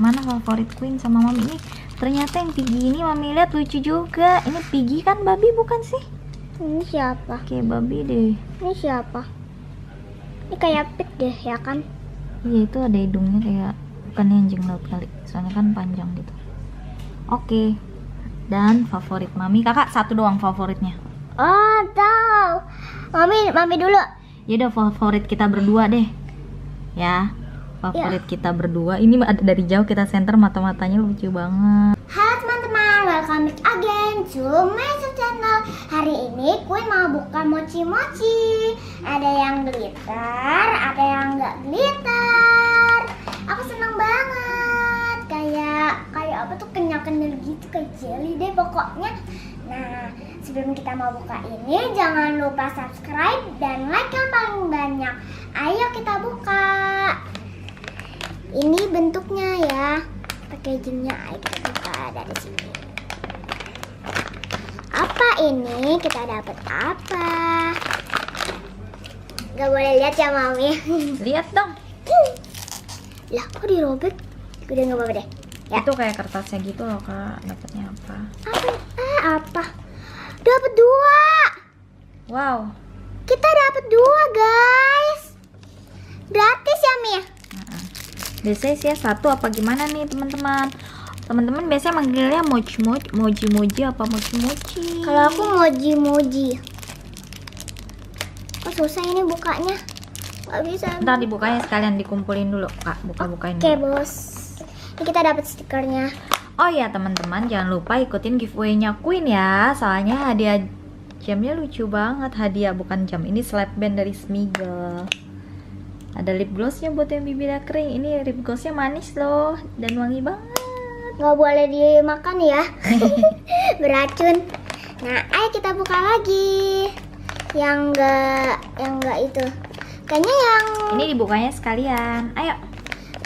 Mana favorit Queen sama Mami ini? Ternyata yang Piggy ini Mami lihat lucu juga. Ini Piggy kan babi bukan sih? Ini siapa? Kayak babi deh. Ini siapa? Ini kayak pig deh ya kan? Iya itu ada hidungnya kayak bukan anjing laut kali. Soalnya kan panjang gitu. Oke. Dan favorit Mami, kakak satu doang favoritnya. Oh tahu. Mami dulu. Ya udah favorit kita berdua deh. Ya. Favorit kita berdua. Ini ada dari jauh kita center mata-matanya lucu banget. Halo teman-teman, welcome back again to my channel. Hari ini Queen mau buka mochi-mochi. Ada yang glitter, ada yang nggak glitter. Aku seneng banget. Kayak apa tuh kenyal-kenyal gitu, kayak jelly deh pokoknya. Nah, sebelum kita mau buka ini, jangan lupa subscribe dan like yang paling banyak. Ayo kita buka. Ini bentuknya ya, packagingnya. Ayo kita buka dari sini. Apa ini? Kita dapat apa? Gak boleh lihat ya Mami. Lihat dong. Lah kok dirobek? Udah nggak apa-apa deh. Ya. Itu kayak kertasnya gitu loh kak. Dapatnya apa? Apa? Dapat 2. Wow. Kita dapat 2 guys. Gratis ya Mia? Biasanya sih satu apa gimana nih teman-teman? Teman-teman biasanya manggilnya moji apa mochi. Kalau aku moji. Kok susah ini bukanya? Gak bisa. Ntar dibukanya sekalian dikumpulin dulu kak. Buka-bukain Oke dulu. bos. Ini kita dapat stikernya. Oh ya teman-teman, jangan lupa ikutin giveaway-nya Queen ya. Soalnya hadiah jamnya lucu banget. Hadiah bukan jam, ini slap band dari Smiggle. Ada lip glossnya buat yang bibirnya kering. Ini lip glossnya manis loh dan wangi banget. Nggak boleh dimakan ya. Beracun. Nah, ayo kita buka lagi. Yang enggak itu. Kayaknya yang Ini dibukanya sekalian. Ayo.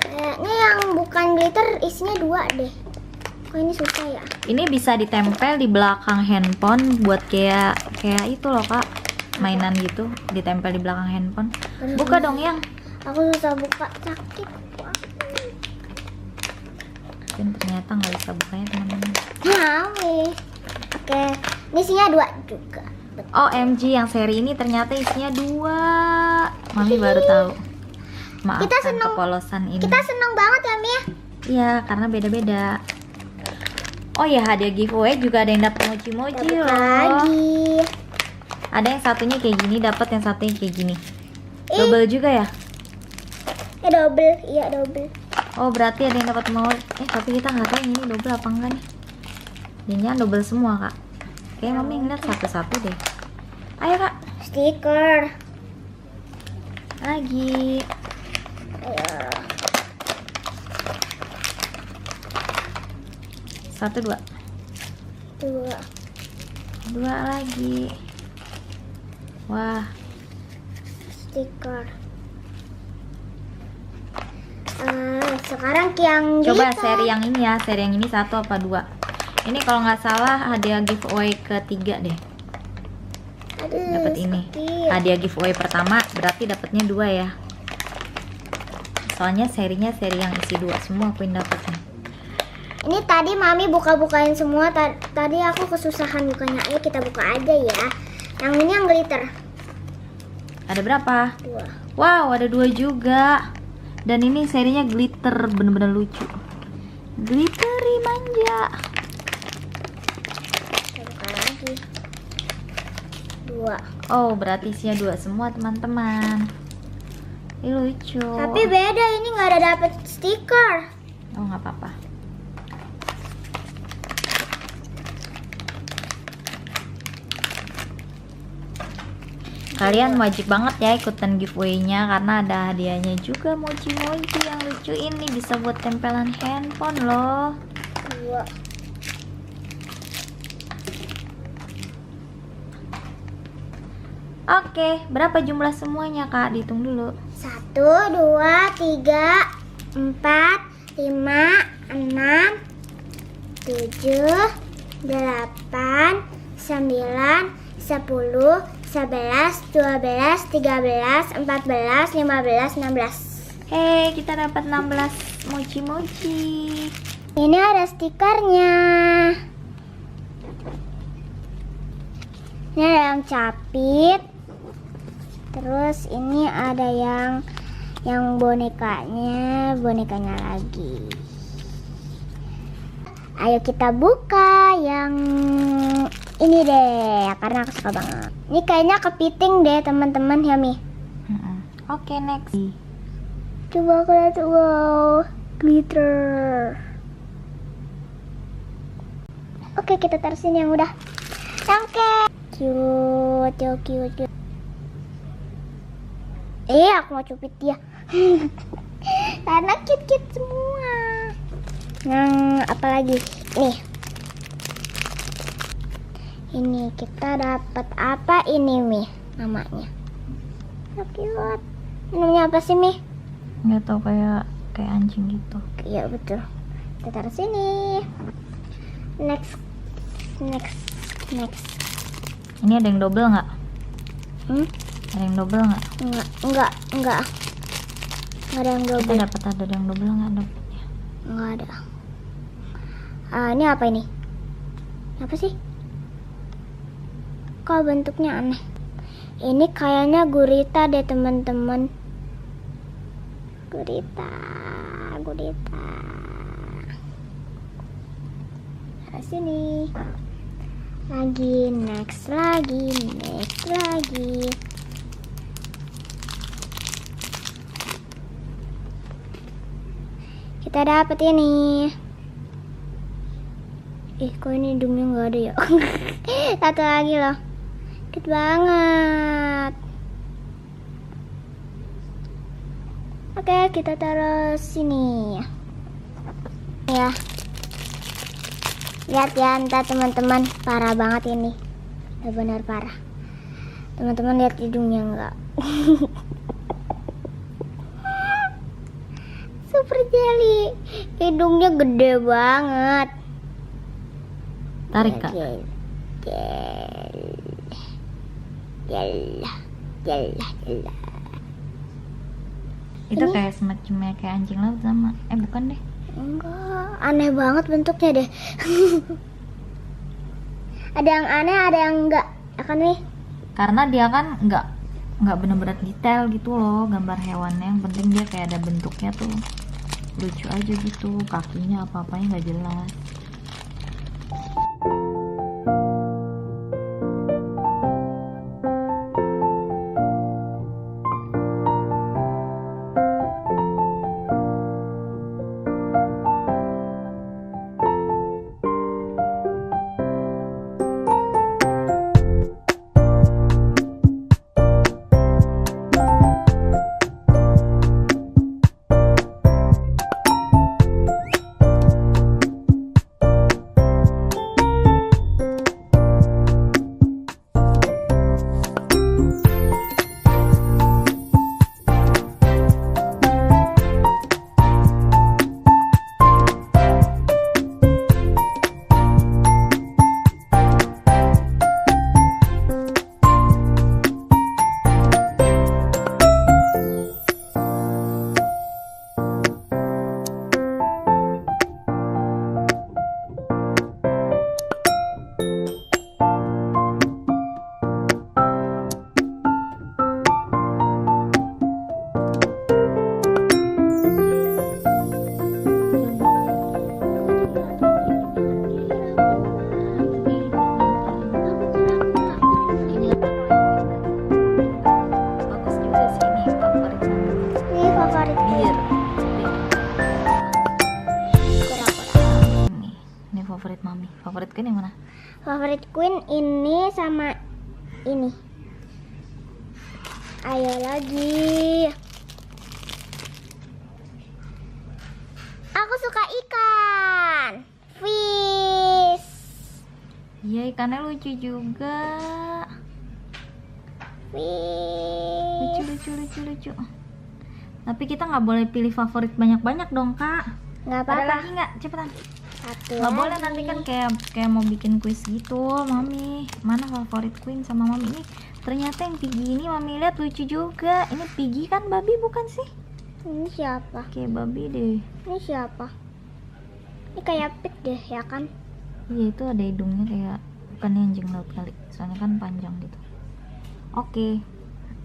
kayaknya yang bukan glitter isinya 2 deh. Kok ini susah ya? Ini bisa ditempel di belakang handphone buat kayak itu loh kak. Mainan gitu, ditempel di belakang handphone. Buka dong yang. Aku susah buka, sakit. Dan ternyata nggak bisa bukanya teman-teman. Mami. Oke, ini isinya 2 juga. OMG, yang seri ini ternyata isinya 2. Mami baru tahu. Maafkan Kita seneng- kepolosan ini. Kita seneng banget ya Mia. Iya, karena beda-beda. Oh ya, hadiah giveaway juga ada yang dapat mochi-mochi Dapat loh. lagi. Ada yang satunya kayak gini, dapat yang satunya kayak gini. Double juga ya? Double, iya double. Oh, berarti ada yang dapat mau. Tapi kita nggak tahu yang ini double apa enggak nih. Ini double semua, Kak. Kayak Mami ngeliat satu-satu deh. Ayo, Kak. Stiker. Lagi. Ayo. 1, 2. 2 2 lagi. Wah, stiker. Sekarang yang coba glitter. seri yang ini ya. Seri yang ini 1 apa 2? Ini kalau nggak salah hadiah giveaway ketiga deh. Aduh, Dapat ini. sakit. Hadiah giveaway pertama berarti dapatnya 2 ya. Soalnya serinya seri yang isi 2 semua Queen dapatnya. Ini tadi Mami buka-bukain semua. Tadi aku kesusahan bukanya. Ayo kita buka aja ya. Yang ini yang glitter. Ada berapa? 2. Wow, ada 2 juga. Dan ini serinya glitter, bener-bener lucu. Glittery manja. Kita buka lagi. 2. Oh, berarti isinya 2 semua teman-teman. Ini lucu. Tapi beda, ini nggak ada dapet stiker. Oh, nggak apa-apa. Kalian wajib banget ya ikutan giveaway-nya karena ada hadiahnya juga mochi-mochi yang lucu ini, bisa buat tempelan handphone loh. 2. Oke, berapa jumlah semuanya Kak? Dihitung dulu. 1, 2, 3, 4, 5, 6, 7, 8, 9, 10, 11, 12, 13, 14, 15, 16. Hei, kita dapat 16 mochi-mochi. Ini ada stikernya. Ini ada yang capit. Terus ini ada yang bonekanya lagi. Ayo kita buka yang ini deh, karena aku suka banget. Ini kayaknya kepiting deh teman-teman ya Mi. Oke, next. Coba aku lihat, wow, glitter. Oke, kita taruh sini yang udah. Oke, cute. Aku mau cupit dia. Karena cute semua. Yang apa lagi? Nih. Ini kita dapat apa ini, Mi? Namanya. So cute. Namanya apa sih, Mi? Nggak tahu, kayak anjing gitu. Iya, betul. Kita taruh sini. Next. Ini ada yang double nggak? Ada yang double nggak? Enggak ada yang Kita double. dapat ada yang double nggak dapatnya? Enggak ada. Ini apa ini? Apa sih? Kok bentuknya aneh? Ini kayaknya gurita deh teman-teman. Gurita. Sini. Next lagi. Kita dapat ini. Kok ini hidungnya nggak ada ya? Satu lagi loh. Cute banget. Oke, kita taruh sini ya. Lihat ya, entah teman-teman, parah banget ini. Benar parah. Teman-teman lihat hidungnya enggak? Super jelly. Hidungnya gede banget. Tarik, Kak. Itu kayak semacamnya kayak anjing laut sama. Bukan deh. Enggak, aneh banget bentuknya deh. Ada yang aneh, ada yang enggak. Akan nih. Karena dia kan nggak bener-bener detail gitu loh gambar hewannya. Yang penting dia kayak ada bentuknya tuh lucu aja gitu. Kakinya apa-apanya nggak jelas. Favorit Queen yang mana? Favorit Queen ini sama ini. Ayo lagi. Aku suka ikan. Fish. Iya, ikannya lucu juga. Fish. Lucu. Tapi kita nggak boleh pilih favorit banyak-banyak dong, Kak. Nggak Ada apa-apa. lagi nggak? Cepetan. Satu Nggak boleh, lagi. nanti kan kayak mau bikin kuis gitu, Mami. Mana favorit Queen sama Mami? Ini ternyata yang Piggy ini Mami lihat lucu juga. Ini Piggy kan babi bukan sih? Ini siapa? Kayak babi deh. Ini siapa? Ini kayak pig deh ya kan? Iya, itu ada hidungnya kayak, bukan anjing laut kali, soalnya kan panjang gitu. Oke.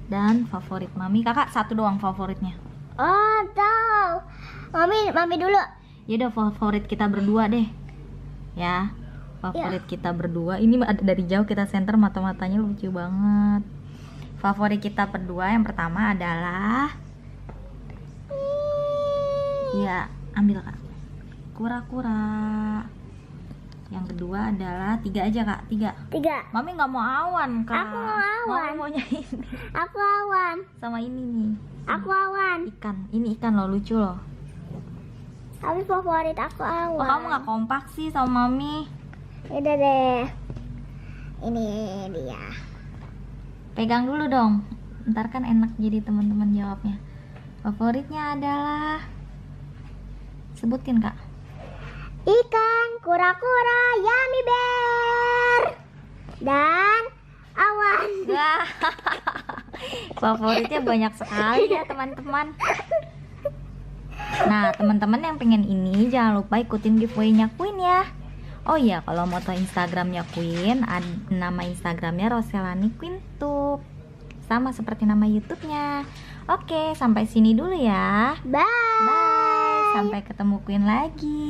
Dan favorit mami, kakak satu doang favoritnya. Oh, tahu. Mami dulu. Ya udah, favorit kita berdua deh. Ya. Favorit kita berdua. Ini ada dari jauh kita center, mata-matanya lucu banget. Favorit kita berdua yang pertama adalah, ya, ambil kak, kura-kura. Yang kedua adalah 3 aja kak, 3. 3. Mami nggak mau awan kak. Aku mau awan. Mami maunya ini. Aku awan. Sama ini nih. Aku awan. Ikan. Ini ikan loh, lucu loh. Tapi favorit aku Oh, awan. kamu nggak kompak sih sama mami? Udah deh. Ini dia. Pegang dulu dong. Ntar kan enak jadi teman-teman jawabnya. Favoritnya adalah, sebutin kak. Ikan, kura-kura, yummy bear, dan awan. Wah, favoritnya banyak sekali ya teman-teman. Nah, teman-teman yang pengen ini jangan lupa ikutin giveaway-nya Queen ya. Oh iya, kalau mau tahu Instagramnya Queen, nama Instagramnya Roselani Queen Tube, sama seperti nama YouTube-nya. Oke, sampai sini dulu ya. Bye. Bye, sampai ketemu Queen lagi.